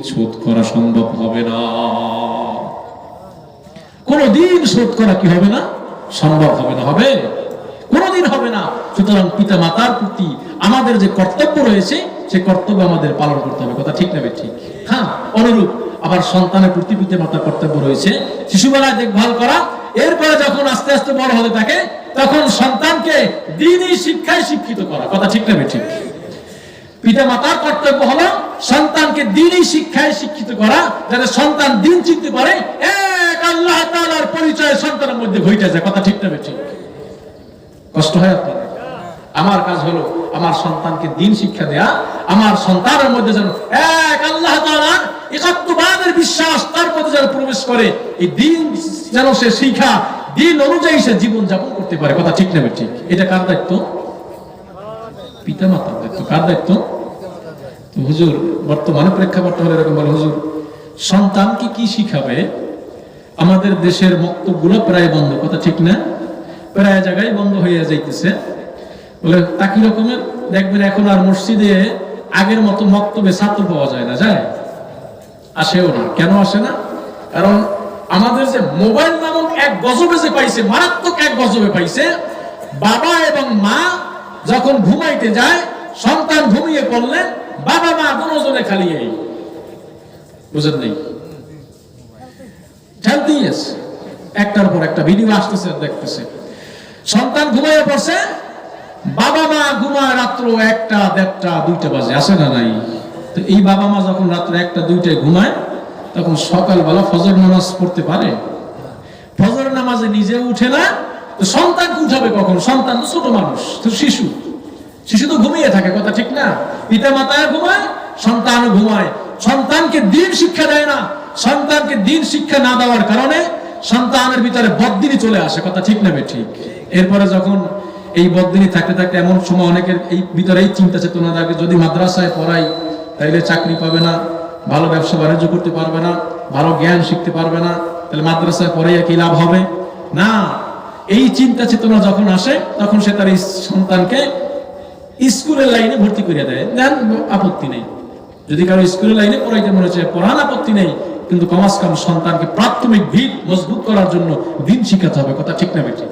শোধ করা সম্ভব হবে না। কোনোদিন শোধ করা কি হবে না? সম্ভব হবে না। হবে? কোনোদিন হবে না। সুতরাং পিতা মাতার প্রতি আমাদের যে কর্তব্য রয়েছে, সে কর্তব্য আমাদের পালন করতে হবে। কথা ঠিক না ঠিক? হ্যাঁ, অনুরূপ আবার সন্তানের প্রতি পিতা মাতার কর্তব্য রয়েছে শিশুবেলায় দেখভাল করা, এরপরে যখন আস্তে আস্তে বড় হতে থাকে তখন সন্তানকে দ্বীনি শিক্ষায় শিক্ষিত করা। কথা ঠিক না ঠিক? পিতা মাতার কর্তব্য হলো সন্তানকে দ্বীনি শিক্ষায় শিক্ষিত করা, যাতে সন্তান দিন চিনতে পারে, এক আল্লাহ তাআলার পরিচয় সন্তানের মধ্যে ঘটে যায়। কথা ঠিক না ঠিক? কষ্ট হয় আপনার? আমার কাজ হলো আমার সন্তানকে দিন শিক্ষা দেয়া, আমার সন্তানের মধ্যে যেন এক আল্লাহ তাআলার একাত্মবাদের বিশ্বাস তার মধ্যে যেন প্রবেশ করে, এই দিন যেন সে শিক্ষা, দিন অনুযায়ী সে জীবন যাপন করতে পারে। কথা ঠিক না ঠিক? এটা কার দায়িত্ব? পিতা মাতার দায়িত্ব। কার দায়িত্ব? তো হুজুর, বর্তমানে প্রেক্ষাপট হলো এরকম, বলে হুজুর সন্তানকে কি শিখাবে? আমাদের দেশের মক্তবগুলো প্রায় বন্ধ। কথা ঠিক না? প্রায় জায়গায় বন্ধ হয়ে যাইতেছে। বলে তা কি রকমের? দেখবেন এখন আর মসজিদে আগের মতো মক্তবে ছাত্র পাওয়া যায় না, যায়? আসেও না। কেন আসে না? কারণ আমাদের যে মোবাইল নামক এক গজবে যে পাইছে, মারাত্মক এক গজবে পাইছে, বাবা এবং মা যখন ঘুমাইতে যায়, সন্তান ঘুমিয়ে পড়লেন, বাবা মা দুজনে খালি এই বুঝেন নেই, ঠেলতেই আছে, একটার পর একটা ভিডিও আসতেছে, দেখতেছে। সন্তান ঘুমাইয়া পড়ছে, বাবা মা ঘুমায় রাত্র 1টা, 1:30, 2টা বাজে। আসে না নাই? তো এই বাবা মা যখন রাত্র 1টা, 2টায় ঘুমায়, তখন সকালবেলা ফজর নামাজ পড়তে পারে? ফজর নামাজে নিজে উঠে না, তো সন্তানকে উঠাবে কখন? সন্তান তো ছোট মানুষ, তো শিশু। শিশু তো ঘুমিয়ে থাকে, কথা ঠিক না? পিতা মাতা ঘুমায়, সন্তান ঘুমায়। সন্তানকে দিন শিক্ষা দেয় না, সন্তানকে দিন শিক্ষা না দেওয়ার কারণে সন্তানের ভিতরে বদদিনী চলে আসে, কথা ঠিক না ঠিক? এরপরে যখন এই বদদিনী থাকতে থাকতে এমন সময় অনেকের এই ভিতরে এই চিন্তা চেতনা থাকে, যদি মাদ্রাসায় পড়াই তাইলে চাকরি পাবে না, ভালো ব্যবসা বাণিজ্য করতে পারবে না, ভালো জ্ঞান শিখতে পারবে না, তাহলে মাদ্রাসায় পড়াইয়া কি লাভ হবে? না। এই চিন্তা চেতনা যখন আসে তখন সে তার সন্তানকে স্কুলের লাইনে ভর্তি করিয়া দেয়, দেন আপত্তি নেই। যদি কারো স্কুলের লাইনে পড়াইতে মনে হচ্ছে, পড়ান, আপত্তি নেই, কিন্তু কমাস কম সন্তানকে প্রাথমিক ভিত মজবুত করার জন্য দিন শিখাতে হবে, কথা ঠিক না বেঠিক?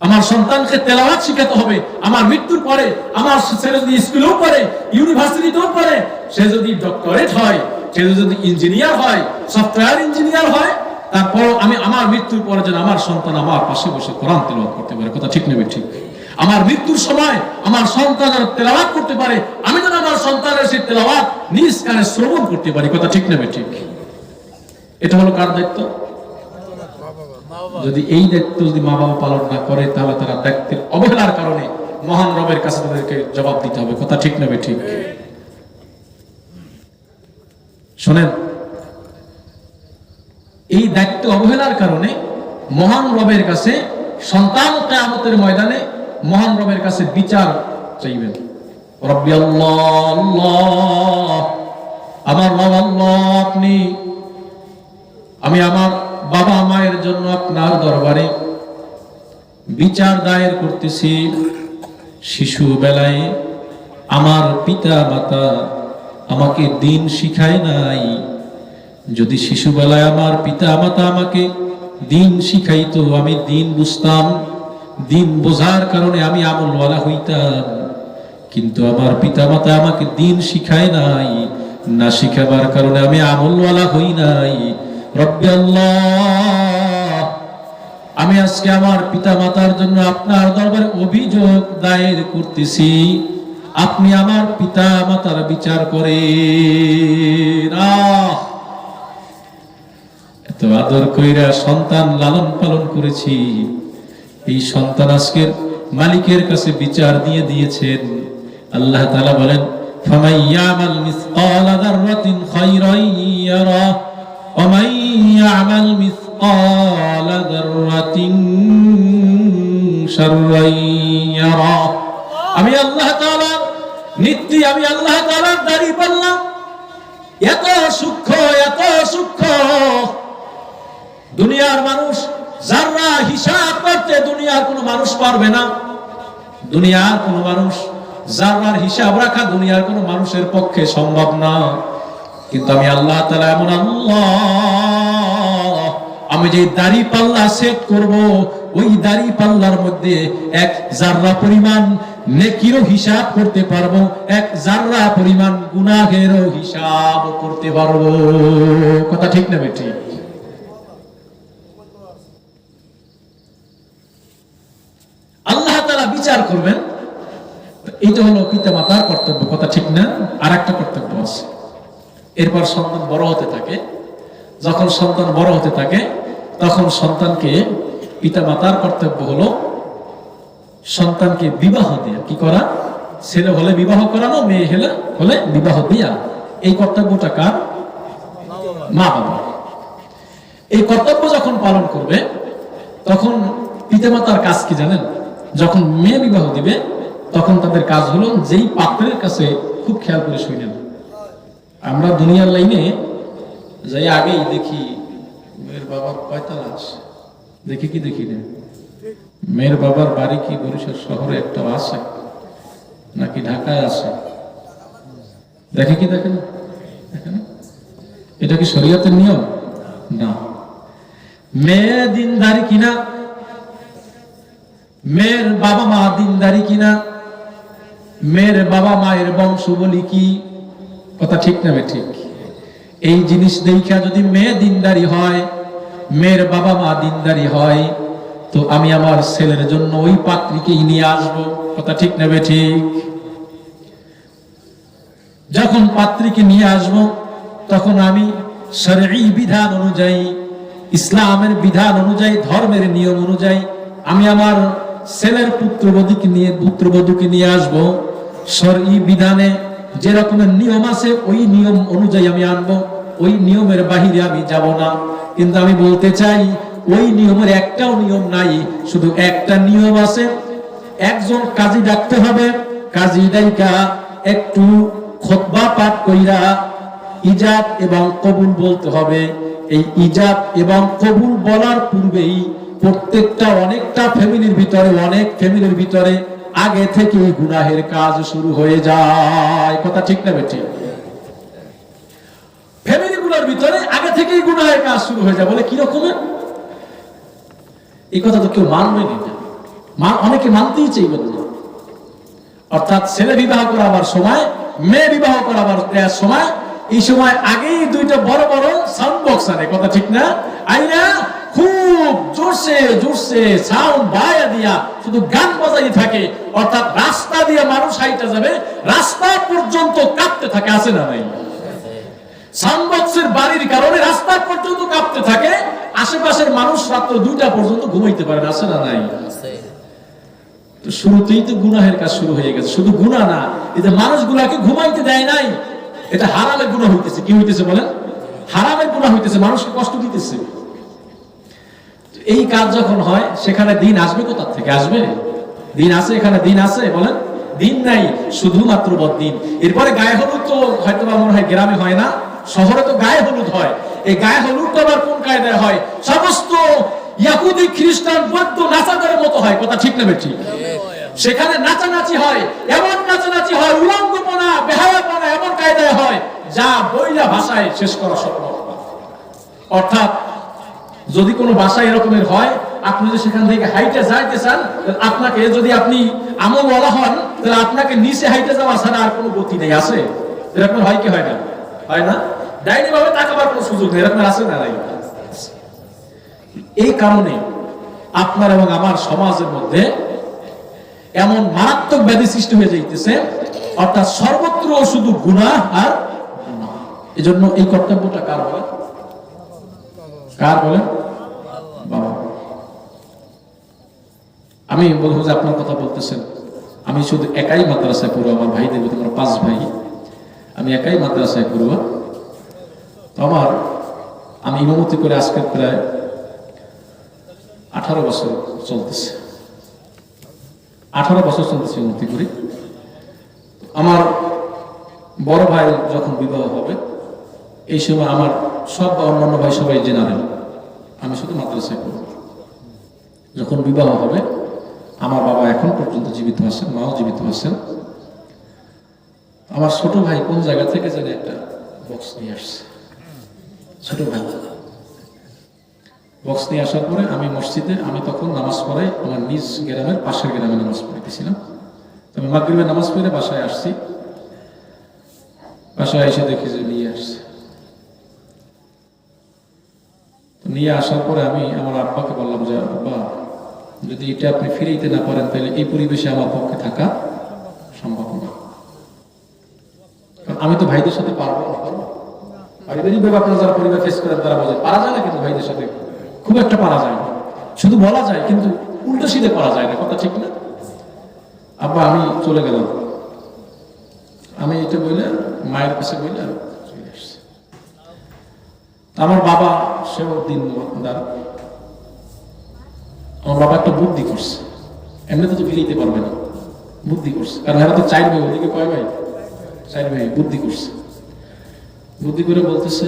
আমার সন্তানকে তেলাওয়াত শিখাতে হবে। আমার মৃত্যুর পরে আমার ছেলে যদি স্কুলেও পড়ে, ইউনিভার্সিটিতেও পড়ে, সে যদি ডক্টরেট হয়, সে যদি ইঞ্জিনিয়ার হয়, সফটওয়্যার ইঞ্জিনিয়ার হয়, তারপর আমি আমার মৃত্যুর পরে যেন আমার সন্তান আমার পাশে বসে কোরআন তেলাওয়াত করতে পারে, কথা ঠিক নেবে ঠিক? আমার মৃত্যুর সময় আমার সন্তান যেন তেলাওয়াত করতে পারে, আমি যেন আমার সন্তানের সেই তেলাওয়াত নিজ কানে শ্রবণ করতে পারি, কথা ঠিক নেবে ঠিক? এটা হলো কার দায়িত্ব? যদি এই দায়িত্ব যদি মা বাবা পালন না করে, তাহলে তারা দায়িত্বের অবহেলার কারণে মহান রবের কাছে তাদেরকে জবাব দিতে হবে, কথা ঠিক নেবে ঠিক? শোনেন, এই দায়িত্ব অবহেলার কারণে মহান রবের কাছে সন্তান কিয়ামতের ময়দানে মহান রবের কাছে বিচার চাইবেন। রব্বি আল্লাহ, আল্লাহ আমার রব আল্লাহ, আপনি, আমি আমার বাবা মায়ের জন্য আপনার দরবারে বিচার দায়ের করতেছি। শিশু বেলায় আমার পিতা মাতা আমাকে দিন শিখায় নাই। যদি শিশু বেলায় আমার পিতা মাতা আমাকে দিন শিখাইতো, আমি দিন বুঝতাম, দিন বোঝার কারণে আমি আমলওয়ালা হইতাম। কিন্তু আমার পিতা মাতা আমাকে দিন শিখায় নাই, না শিখাবার কারণে আমি আমলওয়ালা হই নাই। রব্বি আল্লাহ, আমি আজকে আমার পিতা মাতার জন্য আপনার দরবারে অভিযোগ দায়ের করতেছি, আপনি আমার পিতা মাতার বিচার করেন। এত আদর কইরা সন্তান লালন পালন করেছি, এই সন্তান আজকের মালিকের কাছে বিচার দিয়ে দিয়েছেন। আল্লাহ তাআলা বলেন, ফামান ইয়ামাল মিসকালা যাররাতিন খায়রান ইয়ারা ওয়া মান ইয়ামাল মিসকালা যাররাতিন শাররান ইয়ারা। আমি আল্লাহ তাআলা নিত্যি, আমি আল্লাহ তাআলার দাড়ি পাল্লা এত সূক্ষ্ম, এত সূক্ষ্ম, দুনিয়ার মানুষ যারা হিসাব করতে দুনিয়ার কোনো মানুষ পারবে না। দুনিয়ার কোনো মানুষ যারার হিসাব রাখা দুনিয়ার কোনো মানুষের পক্ষে সম্ভব না। কিন্তু আমি আল্লাহ তাআলা এমন আল্লাহ, আমি যে দাড়ি পাল্লা সেট করব, ওই দাড়ি পাল্লার মধ্যে এক জাররা পরিমাণ নেকিরও হিসাব করতে পারবো, এক জাররা পরিমাণ গুনাহেরও হিসাব করতে পারবো, কথা ঠিক না বেঠিক? আল্লাহ তাআলা বিচার করবেন, এটা হলো পিতা মাতার কর্তব্য, কথা ঠিক না? আর একটা কর্তব্য আছে। এরপর সন্তান বড় হতে থাকে, যখন সন্তান বড় হতে থাকে তখন সন্তানকে পিতা মাতার কর্তব্য হলো সন্তানকে বিবাহ দেয়া। কি করা? ছেলে হলে বিবাহ করানো, মেয়ে হলে বিবাহ দেয়া। এই কর্তব্যটা কার? মা বাবা। এই কর্তব্য যখন পালন করবে তখন পিতামাতার কাজ কি জানেন? যখন মেয়ে বিবাহ দিবে তখন তাদের কাজ হলো, যেই পাত্রের কাছে, খুব খেয়াল করে শুনেন, আমরা দুনিয়ার লাইনে যাই আগেই দেখি মেয়ের বাবার কয়তালা আছে, দেখি কি দেখি না? মেয়ের বাবার বাড়ি কি বরিশাল শহরে একটা আছে নাকি ঢাকায় আছে? দেখে কি দেখেন? এটা কি শরীয়তের নিয়ম? না। মেয়ে দিনদারি কিনা, মেয়ের বাবা মা দিনদারি কিনা, মেয়ের বাবা মায়ের বংশ বলি কি, কথা ঠিক না ঠিক? এই জিনিস দেখা যদি মেয়ে দিনদারি হয়, মেয়ের বাবা মা দিনদারি হয়, তো আমি আমার ছেলের জন্য ওই পাত্রীকেই নিয়ে আসবো, কথা ঠিক না ঠিক? যখন পাত্রীকে নিয়ে আসবো তখন আমি শরঈ বিধান অনুযায়ী, ইসলামের বিধান অনুযায়ী, ধর্মের নিয়ম অনুযায়ী আমি আমার ছেলের পুত্রবধূকে নিয়ে আসবো, শরঈ বিধানে যে রকমের নিয়ম আছে ওই নিয়ম অনুযায়ী আমি আনবো, ওই নিয়মের বাহিরে আমি যাব না। কিন্তু আমি বলতে চাই ওই নিয়মের একটাও নিয়ম নাই, শুধু একটা নিয়ম আছে, একজন কাজী ডাকতে হবে, কাজী ডাইকা একটু খুতবা পাঠ কইরা ইজাব এবং কবুল বলতে হবে। এই ইজাব এবং কবুল বলার পূর্বেই প্রত্যেকটা অনেক ফ্যামিলির ভিতরে আগে থেকে গুনাহের কাজ শুরু হয়ে যায়। কথা ঠিক না বেটি? ফ্যামিলিগুলোর ভিতরে আগে থেকেই গুনাহের কাজ শুরু হয়ে যায়। বলে কি রকমের? এই কথা তো কেউ মানবে না, অনেকে মানতেই চাইবে না। অর্থাৎ ছেলে বিবাহ করাবার সময়, মেয়ে বিবাহ করাবার সময়, এই সময় আগেই দুইটা বড় বড় সাউন্ড বক্স আনে। কথা ঠিক না? আইনা খুব জোরসে সাউন্ড বায়া দিয়া শুধু গান বাজাই থাকে। অর্থাৎ রাস্তা দিয়ে মানুষ হাইটা যাবে, রাস্তা পর্যন্ত কাঁপতে থাকে। আছে না নাই? সাউন্ড বক্সের বাড়ির কারণে রাস্তা পর্যন্ত কাঁপতে থাকে, আশেপাশের মানুষ রাত্র 2টা পর্যন্ত ঘুমাইতে পারে না। আছে না নাই? তো শুরুতেই তো গুনাহের কাজ শুরু হয়ে গেছে। শুধু গুনাহ না, এতে মানুষগুলাকে ঘুমাইতে দেয় নাই, এটা হারামের গুনাহ হইতেছে। কি হইতেছে বলেন? হারামের গুনাহ হইতেছে, মানুষকে কষ্ট দিতেছে। এই কাজ যখন হয় সেখানে দিন আসবে কোথা থেকে? আসবে? দিন আছে এখানে? দিন আছে বলেন? দিন নাই, শুধুমাত্র বদ্দিন। এরপরে গায়ে হলুদ তো হয়তো বা মনে হয় গ্রামে হয় না, শহরে তো গায়ে হলুদ হয়। এই গায়ে হলুদটা আবার কোন কায়দায় হয়? সমস্ত ইহুদি খ্রিস্টান বৌদ্ধ নাচাদের মতো হয়। কথা ঠিক না বেঠি? সেখানে নাচানাচি হয়, এমন নাচানাচি হয়, উলঙ্গপনা বেহায়াপনা এমন কায়দায় হয় যা বইলা ভাষায় শেষ করা সম্ভব। অর্থাৎ যদি কোনো বাসায় এরকমের হয়, আপনি যদি সেখান থেকে হাইটে যাইতে চান, আপনাকে যদি আপনি আমলওয়ালা হন, তাহলে আপনাকে নিচে হাইটে যাওয়া ছাড়া আর কোনো গতি নেই। আছে এরকম? হয় কি হয় না? হয় না? ডাইনি ভাবে তাকাবার কোনো সুযোগ নেই। এরকম আছে না? নাই? এই কারণে আপনার এবং আমার সমাজের মধ্যে এমন মারাত্মক ব্যাধি সৃষ্টি হয়ে যাইতেছে, অর্থাৎ সর্বত্র শুধু গুনাহ আর গুনাহ। এজন্য এই কর্তব্যটা কার বলে? কার বলে? বাবা। আমি বলবো যে আপনার কথা বলতেছেন, আমি শুধু একাই মাদ্রাসায় পড়বো, আমার ভাইদের মধ্যে আমরা 5 ভাই, আমি একাই মাদ্রাসায় পড়বো। তো আমি ইমামতি করে আজকে প্রায় 18 বছর চলতেছে। 18 বছর চলতেছে ইমামতি করি। আমার বড় ভাই যখন বিবাহ হবে, এই সময় আমার সব অন্যান্য ভাই সবাই জেনারেল, আমি শুধু মাদ্রাসায় পড়ব। যখন বিবাহ হবে, আমার বাবা এখন পর্যন্ত জীবিত আছেন, মাও জীবিত আছেন। আমার ছোট ভাই কোন জায়গা থেকে যেন একটা বক্স নিয়ে আসছে। ছোট ভাই বক্স নিয়ে আসার পরে আমি মসজিদে, আমি তখন নামাজ পড়াই, আমার নিজ গ্রামের পাশের গ্রামে নামাজ পড়াইতেছিলাম। আমি মাগরিবের নামাজ পড়ে বাসায় আসছি। বাসায় এসে দেখি যে নিয়ে আসছে। নিয়ে আসার পরে আমি আমার আব্বাকে বললাম যে আব্বা, যদি এটা আপনি ফিরাইতে না পারেন তাহলে এই পরিবেশে আমার পক্ষে থাকা সম্ভব না। কারণ আমি তো ভাইদের সাথে পারবো না। পারিবারিকভাবে আপনারা যারা পরিবার ফেস করেন তারা বোঝেন, পারা যায় না, কিন্তু ভাইদের সাথে খুব একটা পারা যায় না। শুধু বলা যায় কিন্তু উল্টো সিধে পারা যায় না। কথা ঠিক না? আব্বা আমি চলে গেলাম। আমি এটা বলে মায়ের কাছে বলে চলে আসছি। আমার বাবা সেও দিনদার, আমার বাবা একটা বুদ্ধি করছে। এমনিতে তো ফিরিতে পারবে না, বুদ্ধি করছে। কারণ এরা তো 4 ভাই, ওদিকে কয় ভাই? 4 ভাই। বুদ্ধি করছে, বুদ্ধি করে বলতেছে,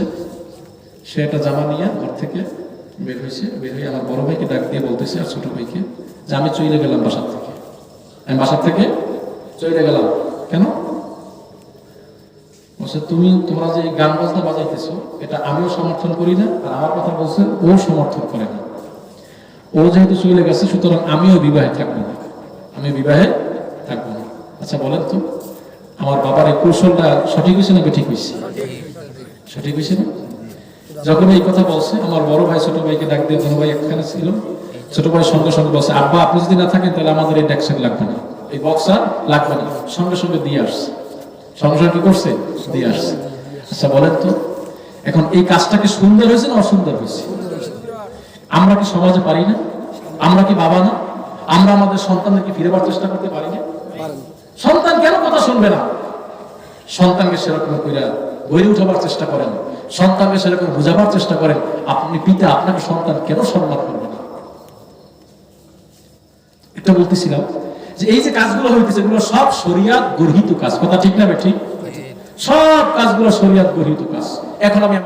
সে একটা জামা নিয়ে ঘর থেকে বের হয়েছে। বের হয়ে আমার বড় ভাইকে ডাক দিয়ে বলতেছে আর ছোট ভাইকে যে আমি চলে গেলাম বাসার থেকে। আমি বাসার থেকে চলে গেলাম। কেন? বলছে তোমরা যে গান বাজনা বাজাইতেছো, এটা আমিও সমর্থন করি না, আর আমার কথা বলছে ও সমর্থন করে না। ও যেহেতু চলে গেছে, সুতরাং আমিও বিবাহে থাকবো না, আমি বিবাহে থাকবো না। আচ্ছা বলেন তো, আমার বাবার এই কৌশলটা সঠিক হয়েছে না ঠিক হয়েছে? সঠিক হয়েছে না? যখন এই কথা বলছে, আমার বড় ভাই ছোট ভাইকে ডাক দিয়ে, বড় ভাই একখানে ছিল, ছোট ভাই সঙ্গে সঙ্গে বলছে আব্বা আপনি যদি না থাকেন তাহলে আমাদের এই ডেকশন লাগবে না, এই বক্স আর লাগবে না। সঙ্গে সঙ্গে দিয়ে আসছে। সঙ্গে সঙ্গে কি করছে? দিয়ে আসছে। আচ্ছা বলেন তো, এখন এই কাজটা কি সুন্দর হয়েছে না অসুন্দর হয়েছে? আমরা কি সমাজে পারি না? আমরা কি বাবা না? আমরা আমাদের সন্তানদেরকে ফিরে পাওয়ার চেষ্টা করতে পারি না? সন্তান কেন কথা শুনবে না? সন্তানকে সেরকম করে গড়ে উঠাবার চেষ্টা করেন, সন্তানকে সেরকম বোঝাবার চেষ্টা করেন। আপনি পিতা, আপনাকে সন্তান কেন সম্মান করবে না? এটা বলতেছিলাম যে এই যে কাজগুলো হইতেছে, এগুলো সব শরিয়াত গর্হিত কাজ। কথা ঠিক না ঠিক? সব কাজগুলো শরিয়াত গর্হিত কাজ। এখন আমি